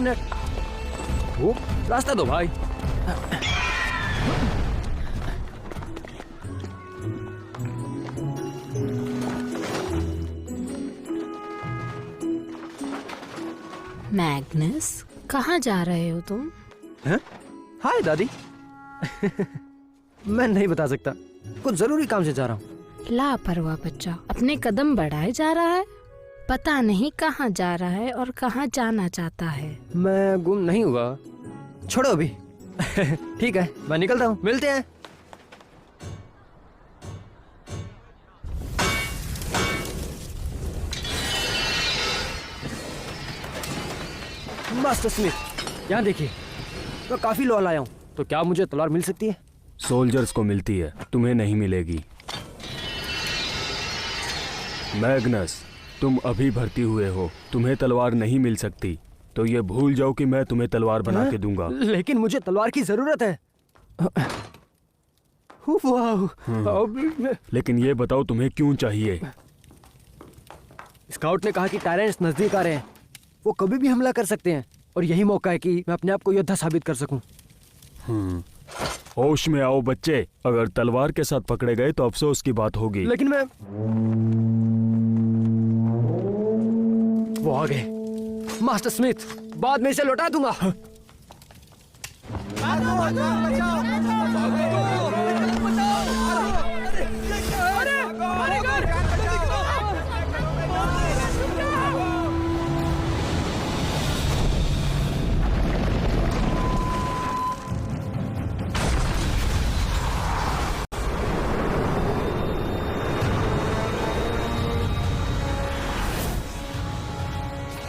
Minute, वो रास्ता दो भाई। मैग्नस, कहाँ जा रहे हो तुम? हाय दादी। मैं नहीं बता सकता, कुछ जरूरी काम से जा रहा हूँ। लापरवाह बच्चा अपने कदम बढ़ाए जा रहा है, पता नहीं कहाँ जा रहा है और कहाँ जाना चाहता है। मैं गुम नहीं हुआ, छोड़ो अभी। ठीक है, मैं निकलता हूँ, मिलते हैं। मास्टर स्मिथ, यहाँ देखिए, मैं काफी लोहा लाया हूँ, तो क्या मुझे तलवार मिल सकती है? सोल्जर्स को मिलती है, तुम्हें नहीं मिलेगी। मैग्नस, तुम अभी भर्ती हुए हो, तुम्हें तलवार नहीं मिल सकती, तो ये भूल जाओ कि मैं तुम्हें तलवार बना के दूंगा। लेकिन मुझे तलवार की जरूरत है। वाह। लेकिन ये बताओ तुम्हें क्यों चाहिए? स्काउट ने कहा कि टायरेंट्स नजदीक आ रहे हैं, वो कभी भी हमला कर सकते हैं, और यही मौका है कि मैं अपने आप को योद्धा साबित कर सकूं। होश में आओ बच्चे, अगर तलवार के साथ पकड़े गए तो अफसोस की बात होगी। लेकिन मैं, वो आ गए। मास्टर स्मिथ, बाद में इसे लौटा दूंगा।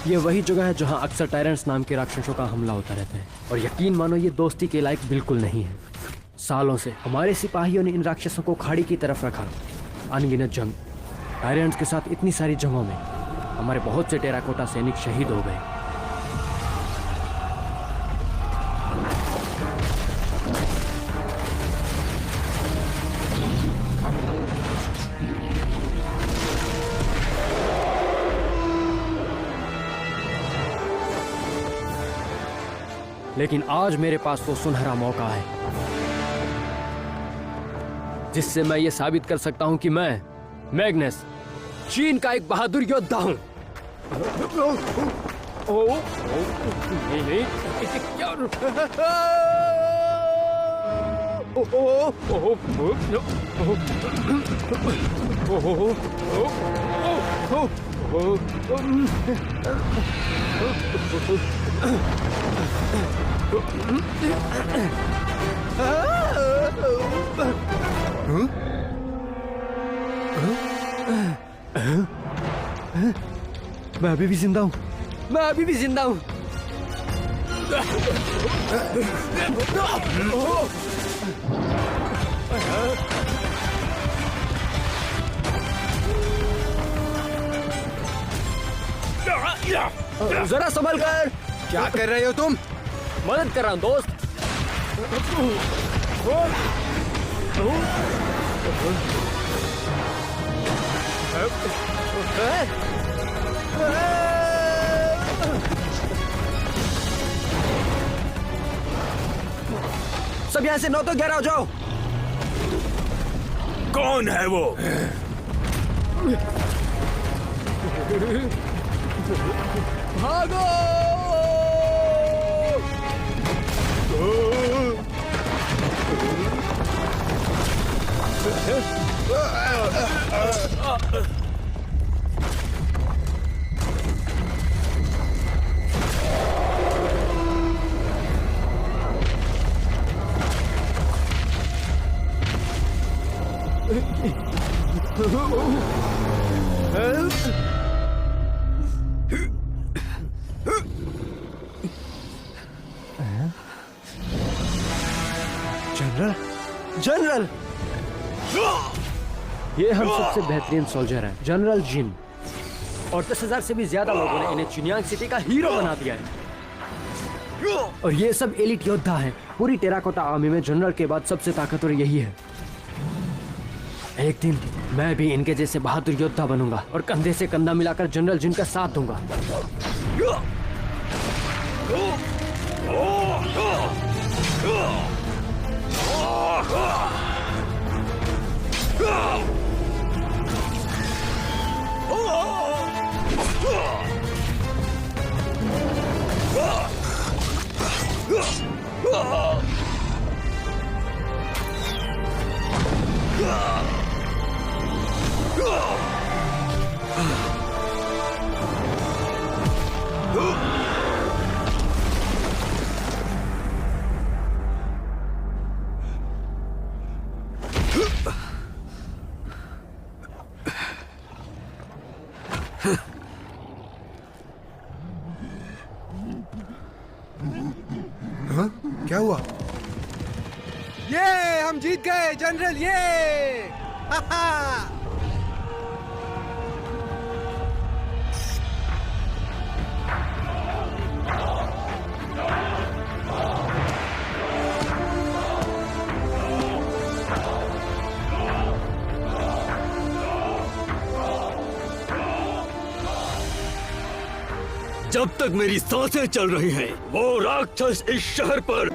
ये वही जगह है जहां अक्सर टायरेंट्स नाम के राक्षसों का हमला होता रहता है, और यकीन मानो ये दोस्ती के लायक बिल्कुल नहीं है। सालों से हमारे सिपाहियों ने इन राक्षसों को खाड़ी की तरफ रखा। अनगिनत जंग, टायरेंट्स के साथ इतनी सारी जंगों में हमारे बहुत से टेराकोटा सैनिक शहीद हो गए। लेकिन आज मेरे पास वो सुनहरा मौका है जिससे मैं ये साबित कर सकता हूं कि मैं मैग्नस चीन का एक बहादुर योद्धा हूं। नहीं नहीं, इसे क्या? मैं अभी भी जिंदा हूँ, मैं अभी भी जिंदा हूँ। जरा संभल कर। क्या कर रहे हो तुम? मदद कर रहा हूँ दोस्त। सब यहाँ से 9 तो 11 हो जाओ। कौन है वो? भागो! जनरल, जनरल, ये हम सबसे बेहतरीन सोल्जर हैं, जनरल जिन। और 10,000 से भी ज्यादा लोगों ने इन्हें चिनियांग सिटी का हीरो बना दिया है। और ये सब एलिट योद्धा हैं। पूरी टेराकोटा आर्मी में जनरल के बाद सबसे ताकतवर यही है। एक दिन मैं भी इनके जैसे बहादुर योद्धा बनूंगा और कंधे से कंधा मिलाकर जनरल जिन का साथ दूंगा। हाँ? क्या हुआ? ये हम जीत गए जनरल, ये हा हा। जब तक मेरी सांसें चल रही हैं, वो राक्षस इस शहर पर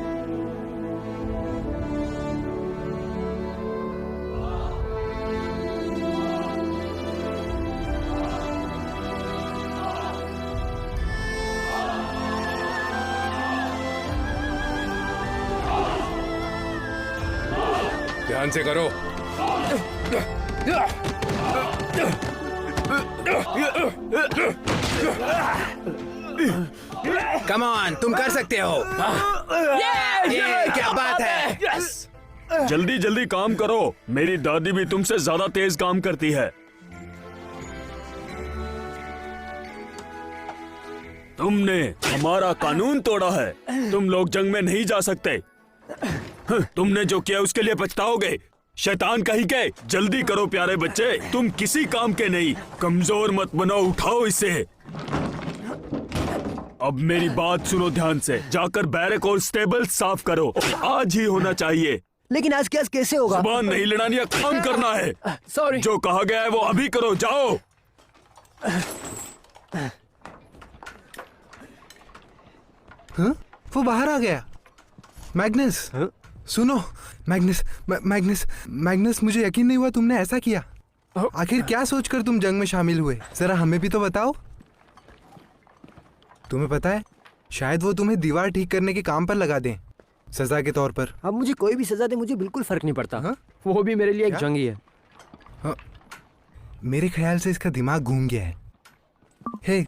ध्यान से करो। कम ऑन, तुम कर सकते हो। ये क्या बात है? जल्दी जल्दी काम करो। मेरी दादी भी तुमसे ज्यादा तेज काम करती है। तुमने हमारा कानून तोड़ा है। तुम लोग जंग में नहीं जा सकते। तुमने जो किया उसके लिए पछताओगे। शैतान कहीं के। जल्दी करो प्यारे बच्चे, तुम किसी काम के नहीं। कमजोर मत बनो, उठाओ इसे। अब मेरी बात सुनो ध्यान से। जाकर बैरक और स्टेबल साफ करो। आज ही होना चाहिए। लेकिन आज क्या कैसे होगा? जुबान नहीं लड़ानी है, काम करना है। सॉरी। जो कहा गया है वो अभी करो, जाओ। हाँ? वो बाहर आ गया। मैग्नस, सुनो। मैग्नस, मुझे यकीन नहीं हुआ तुमने ऐसा किया। आखिर क्या सोचकर तुम जंग में शामिल हुए? जरा हमें भी तो बताओ। तुम्हें पता है, शायद वो तुम्हें दीवार ठीक करने के काम पर लगा दें, सजा के तौर पर। अब मुझे कोई भी सजा दे, मुझे बिल्कुल फर्क नहीं पड़ता। हाँ? वो भी मेरे लिए एक क्या? जंगी है। हाँ, मेरे ख्याल से इसका दिमाग घूम गया है। हे,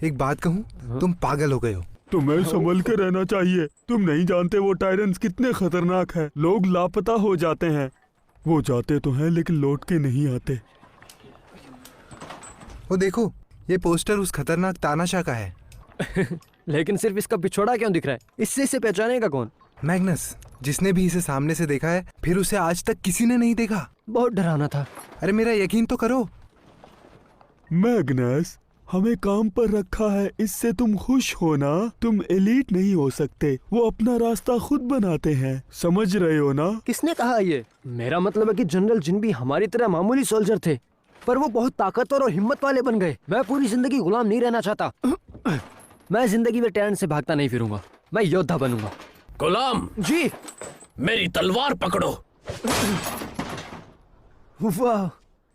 एक बात कहूँ, तुम पागल हो गए हो। तुम्हें संभल के रहना चाहिए। तुम नहीं जानते वो टायरेंट्स कितने खतरनाक हैं। लोग लापता हो जाते हैं। वो जाते तो हैं लेकिन लौट के नहीं आते। वो देखो, ये पोस्टर उस खतरनाक तानाशाह का है। लेकिन सिर्फ इसका पिछोड़ा क्यों दिख रहा है? इससे इसे पहचानेगा कौन? मैग्नस, जिसने भी इसे सामने से देखा है, फिर उसे आज तक किसी ने नहीं देखा। बहुत डरावना था। अरे मेरा यकीन तो करो। मैग्नस, हमें काम पर रखा है, इससे तुम खुश हो ना। तुम एलीट नहीं हो सकते। वो अपना रास्ता खुद बनाते हैं, समझ रहे हो ना? किसने कहा ये? मेरा मतलब है कि जनरल जिन भी हमारी तरह मामूली सोल्जर थे, पर वो बहुत ताकतवर और हिम्मत वाले बन गए। मैं पूरी जिंदगी गुलाम नहीं रहना चाहता। मैं जिंदगी में टैलेंट से भागता नहीं फिरूंगा। मैं योद्धा बनूंगा। गुलाम जी। मेरी तलवार पकड़ो। वाह,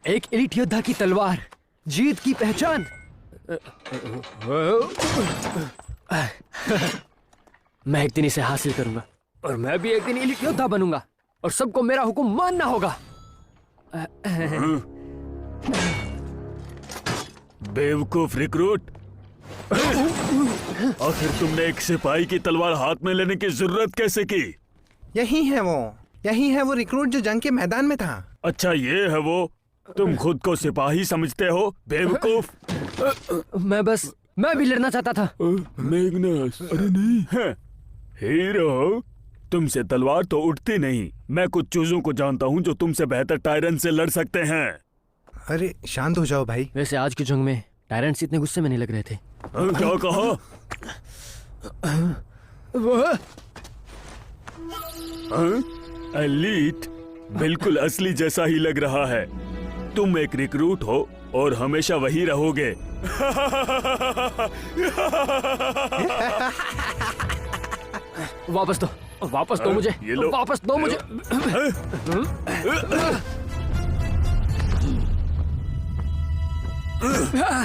एक एलीट योद्धा की तलवार, जीत की पहचान। मैं एक दिन इसे हासिल करूंगा और मैं भी एक दिन एलीट योद्धा बनूंगा और सबको मेरा हुक्म मानना होगा। बेवकूफ रिक्रूट। आखिर तुमने एक सिपाही की तलवार हाथ में लेने की जरूरत कैसे की? यही है वो रिक्रूट जो जंग के मैदान में था। अच्छा, ये है वो। तुम खुद को सिपाही समझते हो, बेवकूफ। मैं भी लड़ना चाहता था। मैग्नस, अरे नहीं है। हीरो, तुमसे तलवार तो उठती नहीं। मैं कुछ चूजों को जानता हूँ जो तुमसे बेहतर टायरेंट से लड़ सकते हैं। अरे शांत हो जाओ भाई। वैसे आज की जंग में टायरेंट्स इतने गुस्से में नहीं लग रहे थे। क्या कहा? एलीट बिल्कुल असली जैसा ही लग रहा है। तुम एक रिक्रूट हो और हमेशा वही रहोगे। वापस दो, वापस दो मुझे, ये लो। वापस दो मुझे।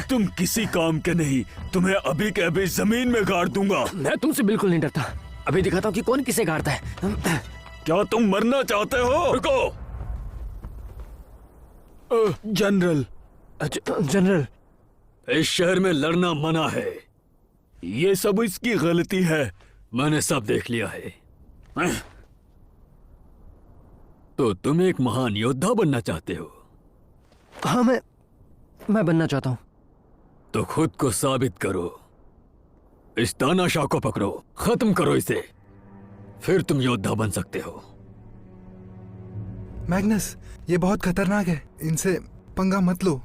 तुम किसी काम के नहीं, तुम्हें अभी के अभी जमीन में गाड़ दूंगा। मैं तुमसे बिल्कुल नहीं डरता। अभी दिखाता हूँ कि कौन किसे गाड़ता है। क्या तुम मरना चाहते हो? रुको। जनरल, जनरल, इस शहर में लड़ना मना है। ये सब इसकी गलती है। मैंने सब देख लिया है। तो तुम एक महान योद्धा बनना चाहते हो? हाँ, मैं बनना चाहता हूँ। तो खुद को साबित करो। इस तानाशाह को पकड़ो, खत्म करो इसे, फिर तुम योद्धा बन सकते हो। मैग्नस, ये बहुत खतरनाक है, इनसे पंगा मत लो।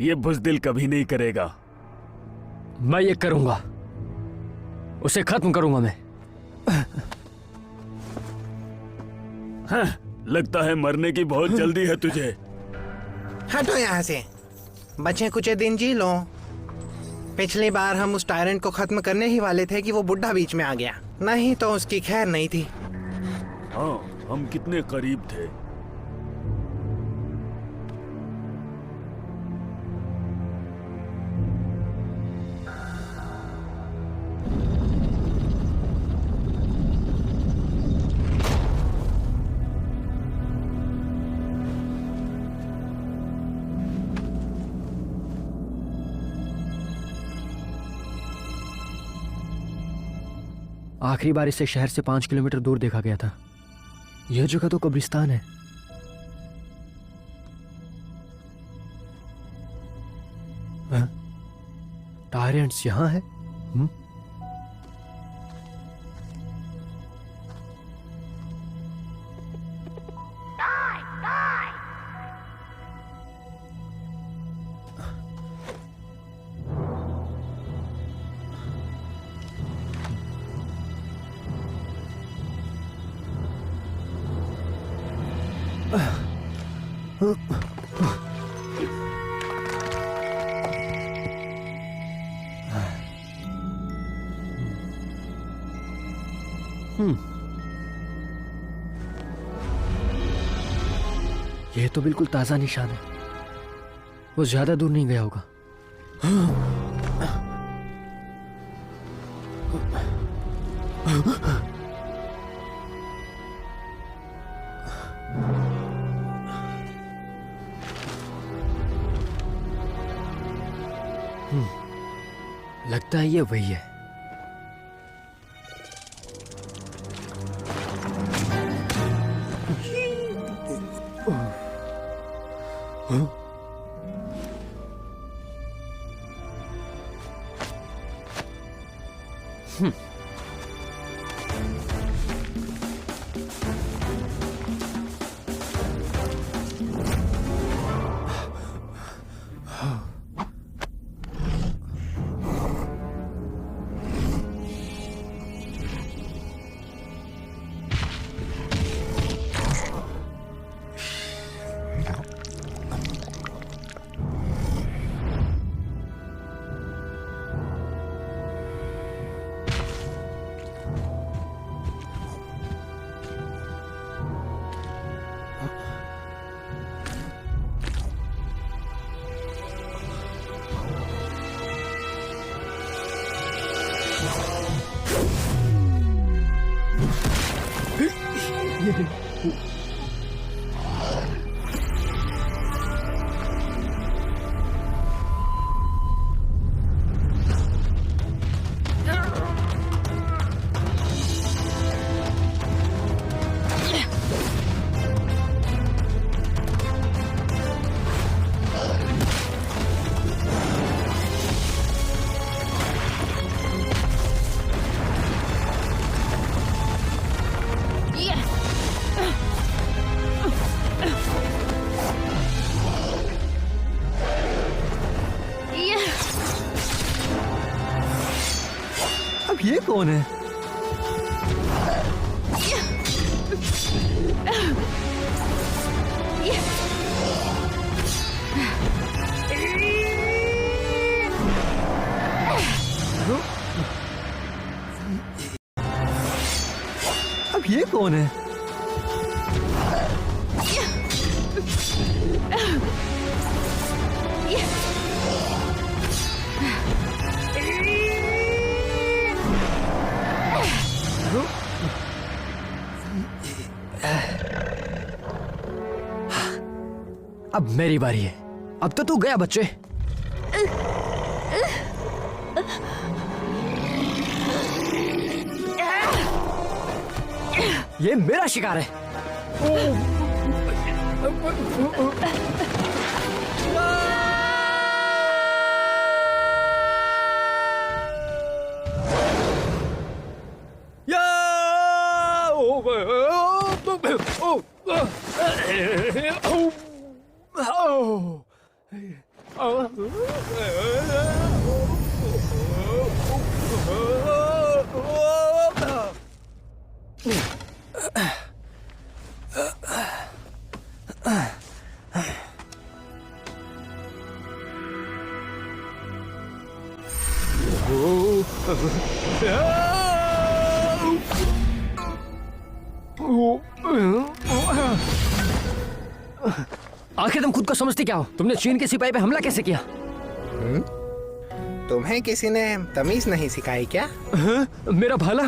ये बुज़दिल कभी नहीं करेगा। मैं ये करूंगा, उसे खत्म करूंगा मैं। लगता है मरने की बहुत जल्दी है तुझे। हटो यहाँ से, बचे कुछ दिन जी लो। पिछली बार हम उस टायरेंट को खत्म करने ही वाले थे कि वो बुढ़ा बीच में आ गया, नहीं तो उसकी खैर नहीं थी। हाँ, हम कितने करीब थे। आखिरी बार इसे शहर से 5 किलोमीटर दूर देखा गया था। यह जगह तो कब्रिस्तान है। टायरेंट्स यहाँ है? यह तो बिल्कुल ताजा निशान है। वो ज्यादा दूर नहीं गया होगा। लगता है ये वही है। अब ये कौन है? ये कौन है? अब मेरी बारी है। अब तो तू गया बच्चे। ये मेरा शिकार है। आखिर तुम खुद को समझती क्या हो? तुमने चीन के सिपाही पे हमला कैसे किया? तुम्हें किसी ने तमीज नहीं सिखाई क्या? मेरा भला?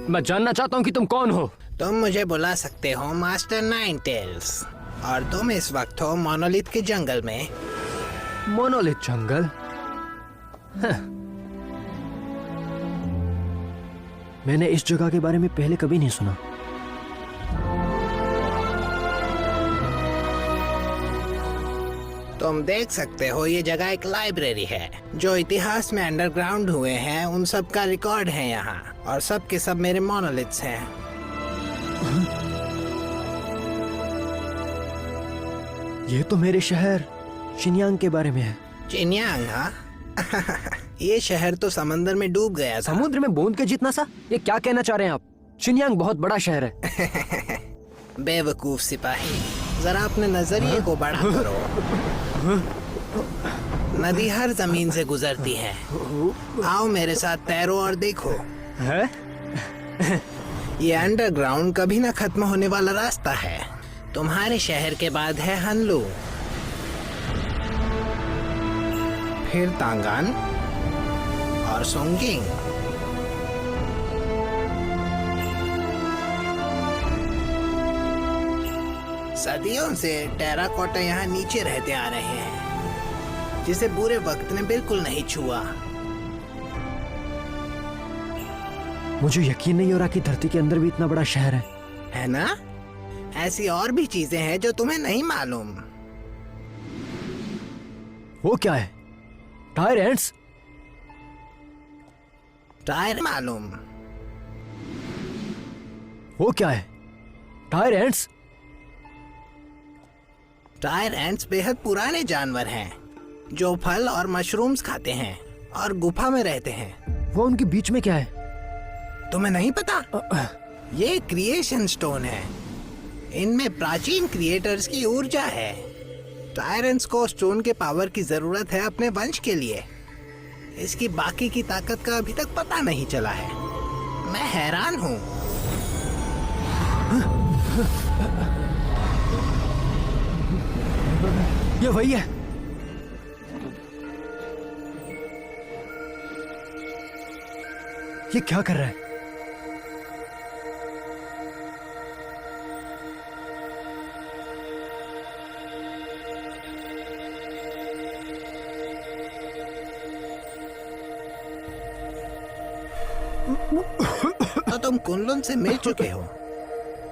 मैं जानना चाहता हूँ कि तुम कौन हो। तुम मुझे बुला सकते हो मास्टर नाइन टेल्स, और तुम इस वक्त हो मोनोलिथ के जंगल में। मोनोलिथ जंगल? मैंने इस जगह के बारे में पहले कभी नहीं सुना। तुम देख सकते हो ये जगह एक लाइब्रेरी है। जो इतिहास में अंडरग्राउंड हुए हैं उन सब का रिकॉर्ड है यहाँ, और सब के सब मेरे मोनोलिथ्स हैं। ये तो मेरे शहर शिनयांग के बारे में है। चिन्यांग? हाँ। ये शहर तो समंदर में डूब गया था। समुद्र में बूंद के जितना सा? ये क्या कहना चाह रहे हैं आप? शिनयांग बहुत बड़ा शहर है। बेवकूफ सिपाही, जरा अपने नजरिए को बड़ा करो। नदी हर जमीन से गुजरती है। आओ मेरे साथ तैरो और देखो। है? ये अंडरग्राउंड कभी ना खत्म होने वाला रास्ता है। तुम्हारे शहर के बाद है हनलू, फिर तांगान और सोंगिंग। सदियों से टेराकोटा यहाँ नीचे रहते आ रहे हैं, जिसे बुरे वक्त ने बिल्कुल नहीं छुआ। मुझे यकीन नहीं हो रहा कि धरती के अंदर भी इतना बड़ा शहर है ना? ऐसी और भी चीजें हैं जो तुम्हें नहीं मालूम। वो क्या है? Tyre ants? टायर मालूम? वो क्या है? Tyre ants? टायर एंट्स बेहद पुराने जानवर हैं जो फल और मशरूम्स खाते हैं और गुफा में रहते हैं। वो उनके बीच में क्या है? तुम्हें नहीं पता? ये क्रिएशन स्टोन है। इनमें प्राचीन क्रिएटर्स की ऊर्जा है। टायरेंट्स को स्टोन के पावर की जरूरत है अपने वंश के लिए। इसकी बाकी की ताकत का अभी तक पता नहीं चला है। मैं हैरान हूँ। ये वही है। ये क्या कर रहा है? तो तुम कुनलुन से मिल चुके हो।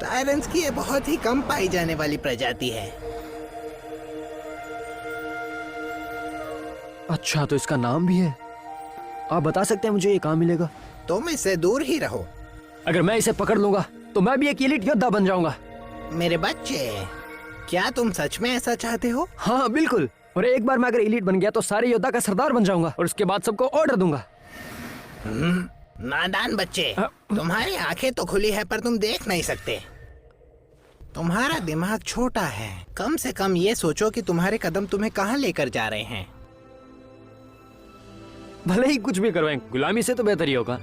टायरेंट्स की ये बहुत ही कम पाई जाने वाली प्रजाति है। अच्छा, तो इसका नाम भी है। आप बता सकते हैं मुझे ये कहाँ मिलेगा? तुम इससे दूर ही रहो। अगर मैं इसे पकड़ लूंगा तो मैं भी एक एलीट योद्धा बन जाऊंगा। मेरे बच्चे, क्या तुम सच में ऐसा चाहते हो? हाँ बिल्कुल। और एक बार मैं अगर एलीट बन गया तो सारे योद्धा का सरदार बन जाऊंगा और उसके बाद सबको ऑर्डर दूंगा। नादान बच्चे, तुम्हारी आंखें तो खुली है पर तुम देख नहीं सकते। तुम्हारा दिमाग छोटा है। कम से कम ये सोचो कि तुम्हारे कदम तुम्हें कहाँ लेकर जा रहे हैं। भले ही कुछ भी करवाएं, गुलामी से तो बेहतर ही होगा।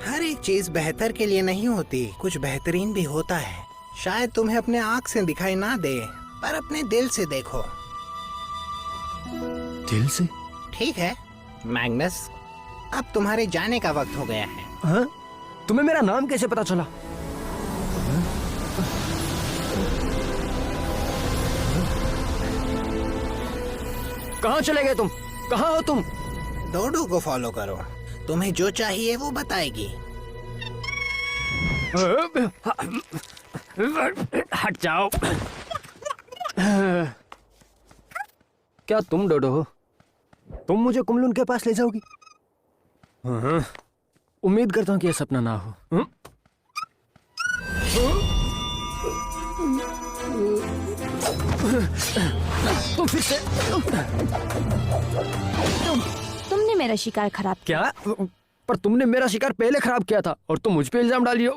हर एक चीज बेहतर के लिए नहीं होती, कुछ बेहतरीन भी होता है। शायद तुम्हें अपने आँख से दिखाई ना दे, पर अपने दिल से देखो। दिल से? ठीक है मैग्नस, अब तुम्हारे जाने का वक्त हो गया है। हाँ? तुम्हें मेरा नाम कैसे पता चला? कहाँ चले गए तुम? कहाँ हो तुम? डोडो को फॉलो करो, तुम्हें जो चाहिए वो बताएगी। हट जाओ। क्या तुम डोडो हो? तुम मुझे कुमलून के पास ले जाओगी? हाँ, उम्मीद करता हूँ कि यह सपना ना हो। तुम फिर से तुमने मेरा शिकार खराब किया। क्या? पर तुमने मेरा शिकार पहले खराब किया था और तुम मुझ पे इल्जाम डाली हो।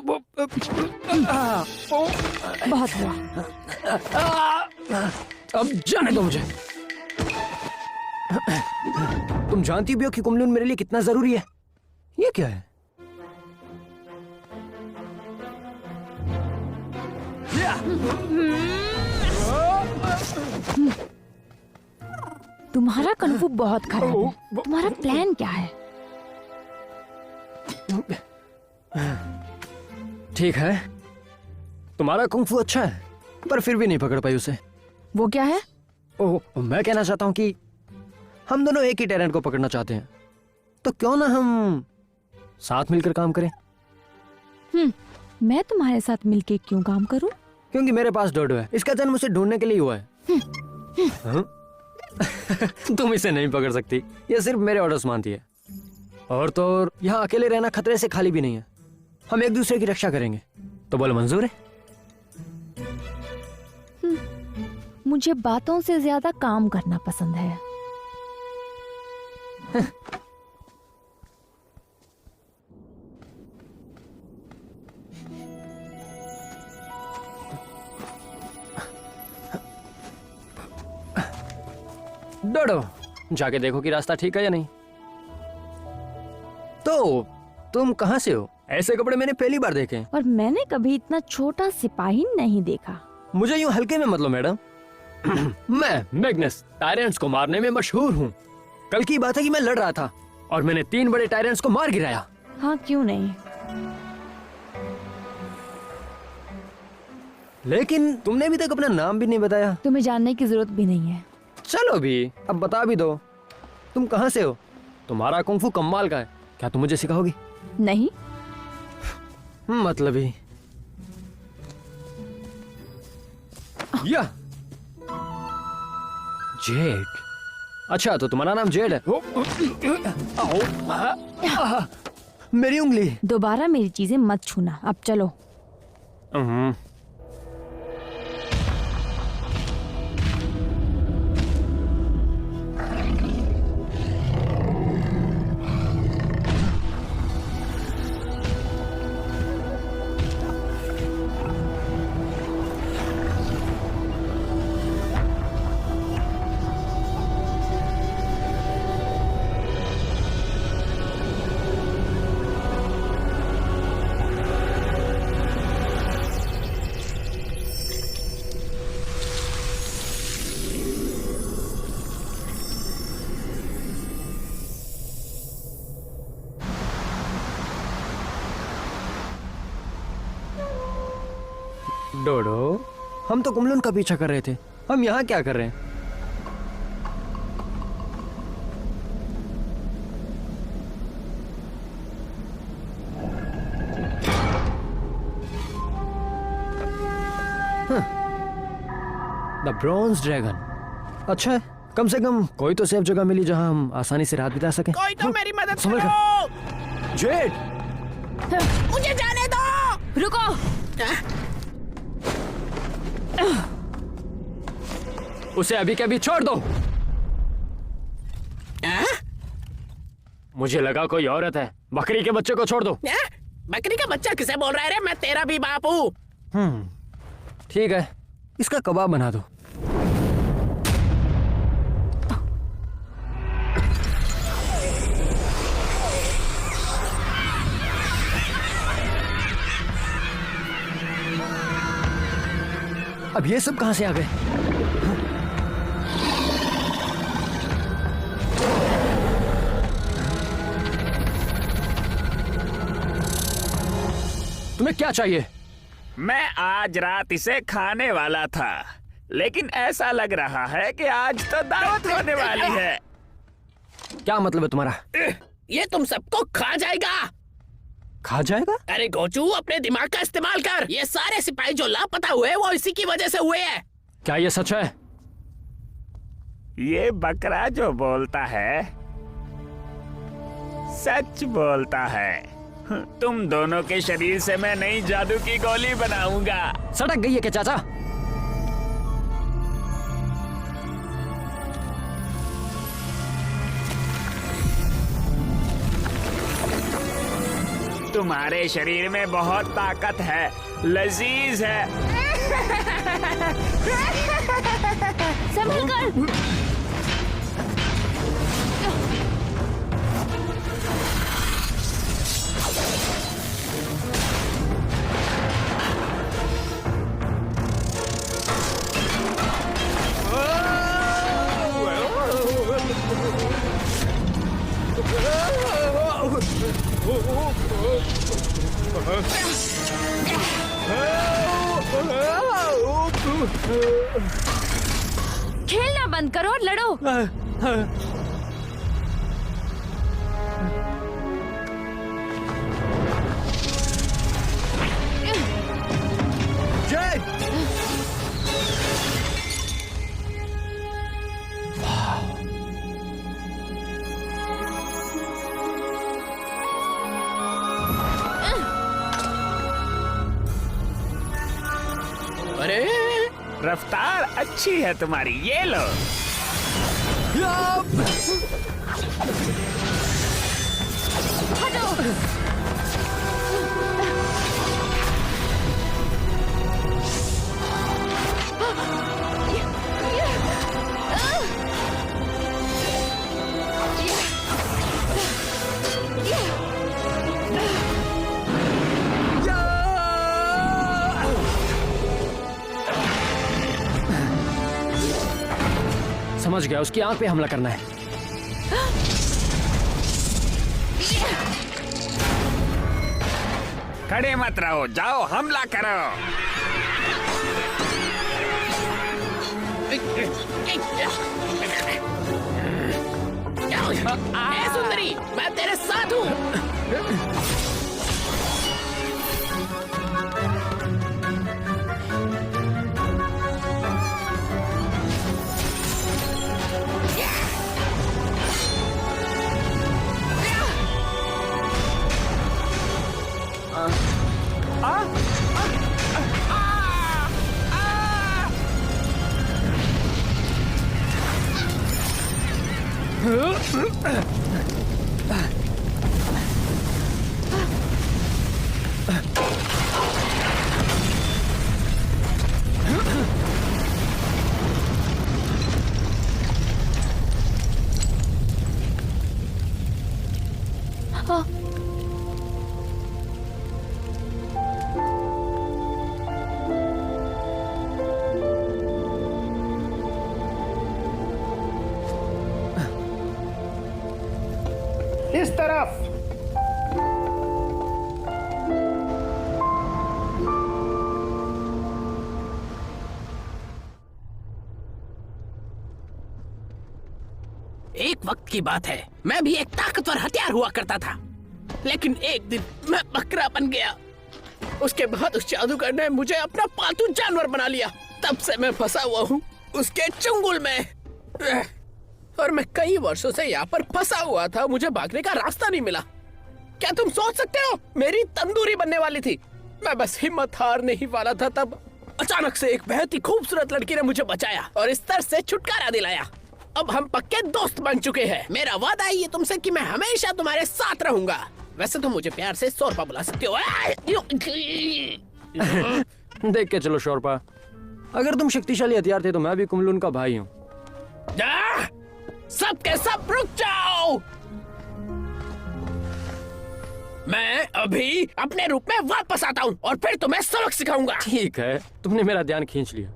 बहुत हुआ। अब जाने दो मुझे। तुम जानती भी हो कि कुमलून मेरे लिए कितना जरूरी है। ये क्या है? तुम्हारा कन्फू बहुत खराब है। तुम्हारा प्लान क्या है? ठीक है, तुम्हारा कुंफू अच्छा है, पर फिर भी नहीं पकड़ पाई उसे। वो क्या है? ओह, मैं कहना चाहता हूँ कि हम दोनों एक ही टैलेंट को पकड़ना चाहते हैं, तो क्यों ना हम साथ मिलकर काम करें? मैं तुम्हारे साथ मिलके क्यों काम करूं? क्योंकि मेरे पास डोडो है, इसका जन्म उसे ढूंढने के लिए हुआ है। हाँ? तुम इसे नहीं पकड़ सकती, ये सिर्फ मेरे ऑर्डर्स मानती है। और तो और यहाँ अकेले रहना खतरे से खाली भी नहीं है। हम एक दूसरे की रक्षा करेंगे, तो बोलो मंजूर है? मुझे बातों से ज्यादा काम करना पसंद है। डोडो, जाके देखो कि रास्ता ठीक है या नहीं। तो तुम कहाँ से हो? ऐसे कपड़े मैंने पहली बार देखे। और मैंने कभी इतना छोटा सिपाही नहीं देखा। मुझे यूं हल्के में मत लो मैडम। मैं मैग्नस टायरेंट्स को मारने में मशहूर हूँ। कल की बात है कि मैं लड़ रहा था और मैंने 3 बड़े टायरेंट्स को मार गिराया। हाँ, क्यों नहीं। लेकिन तुमने अभी तक अपना नाम भी नहीं बताया। तुम्हें जानने की जरूरत भी नहीं है। चलो भी, अब बता भी दो। तुम कहाँ से हो? तुम्हारा कुंफू कमाल का है, क्या तुम मुझे सिखाओगी? नहीं। मतलब ही या जेड। अच्छा, तो तुम्हारा नाम जेड है। आओ, मेरी उंगली। दोबारा मेरी चीजें मत छूना। अब चलो। डोडो, हम तो कुमलून का पीछा कर रहे थे, हम यहाँ क्या कर रहे हैं? The bronze dragon. अच्छा है, कम से कम कोई तो सेफ जगह मिली जहां हम आसानी से रात बिता सकें। कोई तो मेरी मदद संभल करो। कर। जेड, मुझे जाने दो। रुको। उसे अभी के अभी छोड़ दो। मुझे लगा कोई औरत है। बकरी के बच्चे को छोड़ दो। बकरी का बच्चा किसे बोल रहा है रे? मैं तेरा भी बाप हूँ। ठीक है, इसका कबाब बना दो। अब ये सब कहां से आ गए? तुम्हें क्या चाहिए? मैं आज रात इसे खाने वाला था, लेकिन ऐसा लग रहा है कि आज तो दावत होने वाली है। क्या मतलब है तुम्हारा? ये तुम सबको खा जाएगा। खा जाएगा? अरे गोचू, अपने दिमाग का इस्तेमाल कर। ये सारे सिपाही जो लापता हुए वो इसी की वजह से हुए हैं। क्या ये सच है? ये बकरा जो बोलता है सच बोलता है। तुम दोनों के शरीर से मैं नई जादू की गोली बनाऊंगा। सड़क गई है क्या चाचा? तुम्हारे शरीर में बहुत ताकत है, लजीज है। संभल कर। खेलना बंद करो और लड़ो। जय! अरे रफ्तार अच्छी है तुम्हारी, ये लो। हटो। समझ गया, उसकी आंख पे हमला करना है। खड़े मत रहो, जाओ हमला करो। ए सुंदरी, मैं तेरे साथ हूँ। इस तरफ। एक वक्त की बात है, मैं भी एक ताकतवर हथियार हुआ करता था, लेकिन एक दिन मैं बकरा बन गया। उसके बाद उस जादूगर ने मुझे अपना पालतू जानवर बना लिया। तब से मैं फंसा हुआ हूँ उसके चुंगल में, और मैं कई वर्षों से यहाँ पर फंसा हुआ था। मुझे भागने का रास्ता नहीं मिला। क्या तुम सोच सकते हो, मेरी तंदूरी बनने वाली थी। मैं बस हिम्मत हारने ही वाला था, तब अचानक से एक बहुत ही खूबसूरत लड़की ने मुझे बचाया और इस तरह से छुटकारा दिलाया। अब हम पक्के दोस्त बन चुके हैं। मेरा वादा है ये तुमसे कि मैं हमेशा तुम्हारे साथ रहूंगा। वैसे तुम मुझे प्यार से शोरपा बुला सकते हो। देख के चलो शोरपा, अगर तुम शक्तिशाली हथियार थे तो मैं भी कुमलून का भाई हूँ। सब के सब रुक जाओ। मैं अभी अपने रूप में वापस आता हूँ और फिर तुम्हें सबक सिखाऊंगा। ठीक है, तुमने मेरा ध्यान खींच लिया।